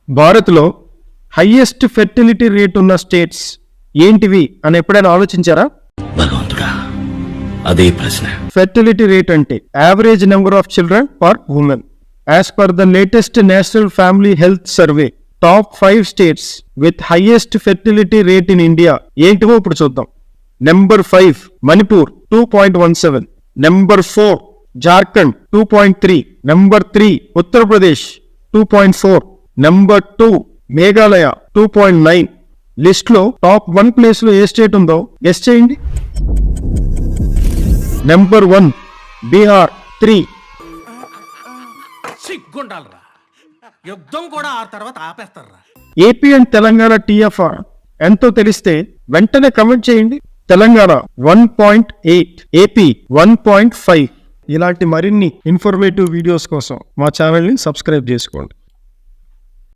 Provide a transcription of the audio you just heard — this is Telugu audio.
భారత్లో హైయెస్ట్ ఫెర్టిలిటీ రేట్ ఉన్న స్టేట్స్ ఏంటివి అని ఎప్పుడైనా ఆలోచించారా? భగవంతుడా, అదే ప్రశ్న. ఫెర్టిలిటీ రేట్ అంటే average number of children per women. As per the latest national family health survey, top 5 states with highest fertility rate in India ఏంటివో ఇప్పుడు చూద్దాం. Number 5 Manipur 2.17, number 4 Jharkhand 2.3, number 3 Uttar Pradesh 2.4, number 2 Meghalaya 2.9. List లో టాప్ 1 ప్లేస్ లో ఏ స్టేట్ ఉందో గెస్ చేయండి. నెంబర్ 1 బీహార్ 3. సిగ్గుండాలరా, యుద్ధం కూడా ఆ తర్వాత ఆపేస్తారా. ఏపీ అండ్ తెలంగాణ TFR ఎంతో తెలిస్తే వెంటనే కమెంట్ చేయండి. తెలంగాణ 1.8, ఏపీ 1.5. ఇలాంటి మరిన్ని ఇన్ఫర్మేటివ్ వీడియోస్ కోసం మా ఛానల్ని సబ్స్క్రైబ్ చేసుకోండి.